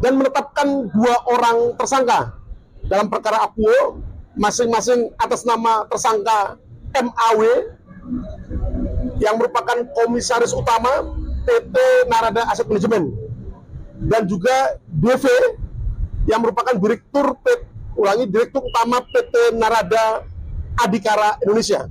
dan menetapkan 2 orang tersangka dalam perkara akuo, masing-masing atas nama tersangka MAW yang merupakan komisaris utama PT Narada Asset Management, dan juga DV yang merupakan direktur utama PT Narada Adhikara Indonesia.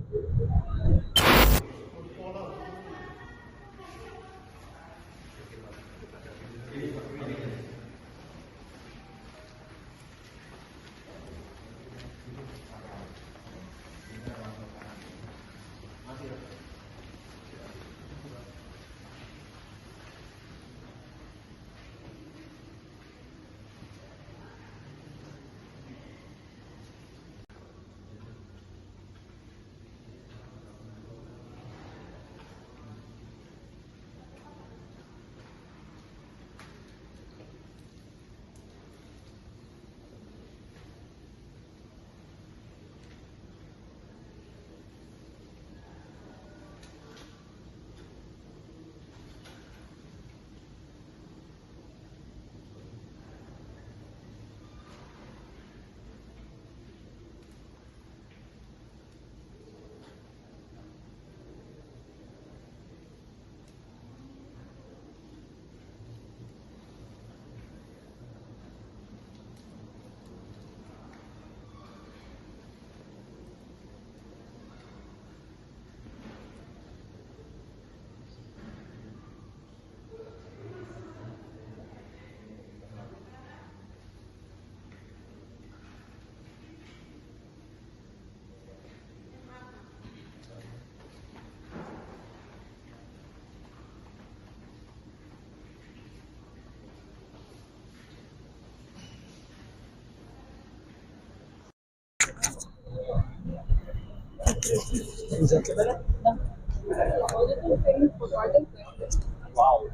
Wow.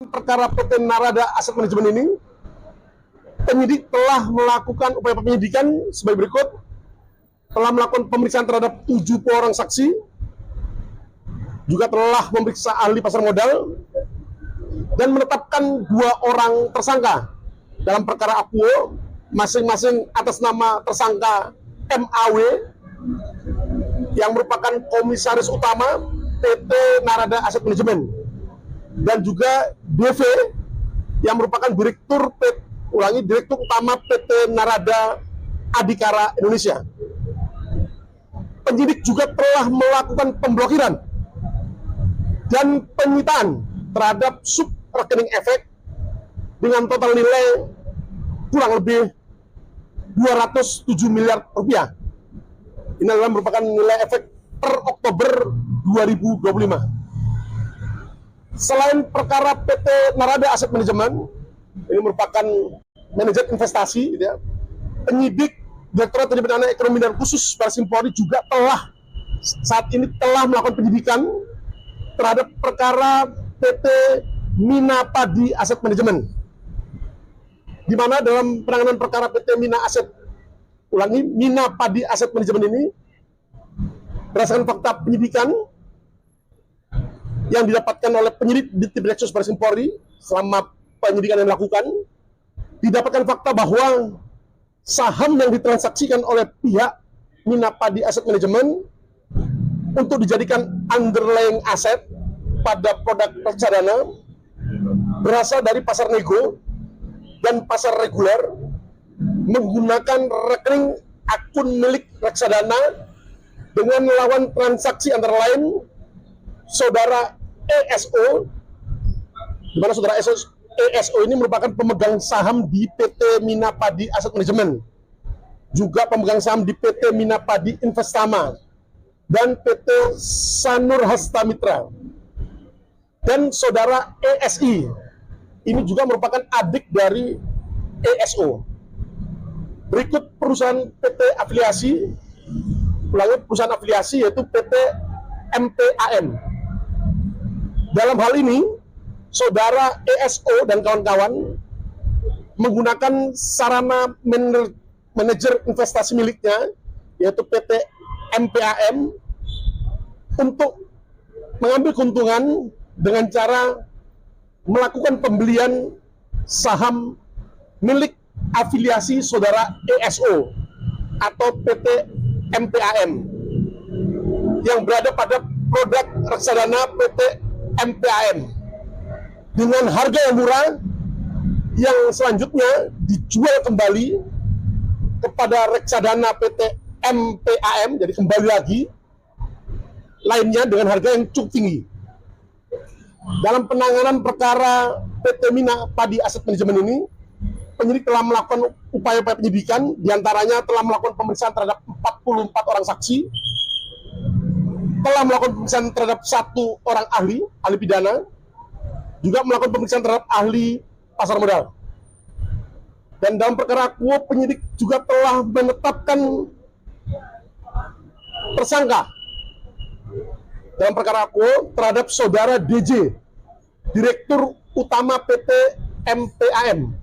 Perkara PT Narada Asset Management ini, penyidik telah melakukan upaya penyidikan sebagai berikut. Telah melakukan pemeriksaan terhadap 70 orang saksi, juga telah memeriksa ahli pasar modal, dan menetapkan 2 orang tersangka dalam perkara akuo, masing-masing atas nama tersangka MAW yang merupakan komisaris utama PT Narada Asset Management, dan juga DV yang merupakan direktur utama PT Narada Adhikara Indonesia. Penyidik juga telah melakukan pemblokiran dan penyitaan terhadap sub rekening efek dengan total nilai kurang lebih 207 miliar rupiah. Ini adalah merupakan nilai efek per Oktober 2025. Selain perkara PT Narada Asset Management, ini merupakan manajer investasi, gitu ya, penyidik Direktorat Tindak Pidana Ekonomi dan Khusus Barreskrim Polri juga saat ini telah melakukan penyidikan terhadap perkara PT Mina Padi Asset Management, di mana dalam penanganan perkara PT Mina Padi Asset Management ini, berdasarkan fakta penyidikan, yang didapatkan oleh penyidik di Direktorat Baris Krim Polri selama penyidikan yang dilakukan, didapatkan fakta bahwa saham yang ditransaksikan oleh pihak Minapadi Asset Management untuk dijadikan underlying aset pada produk reksadana berasal dari pasar nego dan pasar reguler menggunakan rekening akun milik reksadana dengan melawan transaksi antara lain saudara ESO, di mana saudara ESO ini merupakan pemegang saham di PT Minapadi Asset Management, juga pemegang saham di PT Minapadi Investama dan PT Sanur Hasta Mitra. Dan saudara ESI ini juga merupakan adik dari ESO. Berikut perusahaan PT afiliasi, perusahaan afiliasi yaitu PT MPAM. Dalam hal ini, saudara ESO dan kawan-kawan menggunakan sarana manajer investasi miliknya, yaitu PT MPAM, untuk mengambil keuntungan dengan cara melakukan pembelian saham milik afiliasi saudara ESO atau PT MPAM yang berada pada produk reksadana PT MPAM dengan harga yang murah, yang selanjutnya dijual kembali kepada reksadana PT MPAM, jadi kembali lagi lainnya dengan harga yang cukup tinggi. Dalam penanganan perkara PT Minapadi Asset Management ini, penyidik telah melakukan upaya-upaya penyidikan, diantaranya telah melakukan pemeriksaan terhadap 44 orang saksi, telah melakukan pemeriksaan terhadap 1 orang ahli pidana, juga melakukan pemeriksaan terhadap ahli pasar modal. Dan dalam perkara akuo, penyidik juga telah menetapkan tersangka dalam perkara akuo terhadap saudara DJ, Direktur Utama PT MPAM.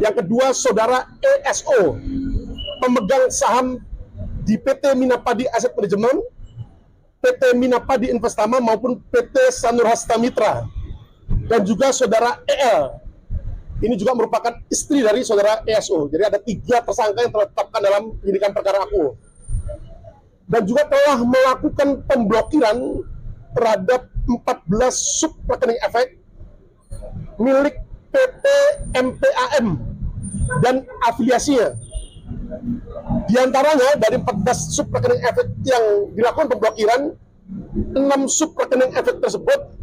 Yang kedua, saudara ESO, pemegang saham di PT Minapadi Asset Management, PT Minapadi Investama maupun PT Sanur Hasta Mitra. Dan juga saudara EL, ini juga merupakan istri dari saudara ESO. Jadi ada 3 tersangka yang telah ditetapkan dalam penyidikan perkara akuo. Dan juga telah melakukan pemblokiran terhadap 14 sub rekening efek milik PT MPAM dan afiliasinya. Di antaranya dari 14 sub rekening efek yang dilakukan pemblokiran, 6 sub rekening efek tersebut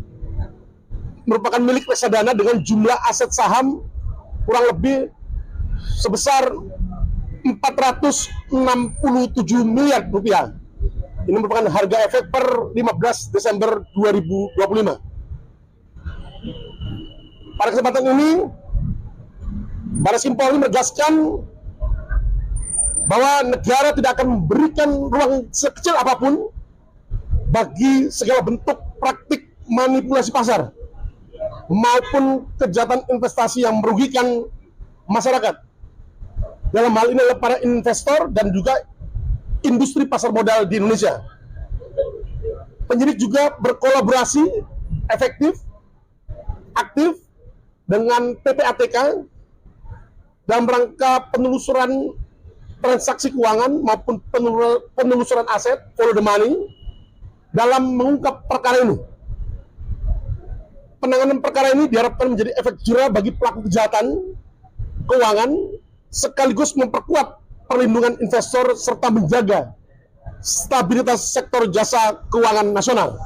merupakan milik reksadana dengan jumlah aset saham kurang lebih sebesar 467 miliar rupiah. Ini merupakan harga efek per 15 Desember 2025. Pada kesempatan ini, Baris Krim Polri menegaskan bahwa negara tidak akan memberikan ruang sekecil apapun bagi segala bentuk praktik manipulasi pasar maupun kejahatan investasi yang merugikan masyarakat. Dalam hal ini adalah para investor dan juga industri pasar modal di Indonesia. Penyidik juga berkolaborasi efektif, aktif dengan PPATK dalam rangka penelusuran transaksi keuangan maupun penelusuran aset, follow the money, dalam mengungkap perkara ini. Penanganan perkara ini diharapkan menjadi efek jerah bagi pelaku kejahatan keuangan, sekaligus memperkuat perlindungan investor serta menjaga stabilitas sektor jasa keuangan nasional.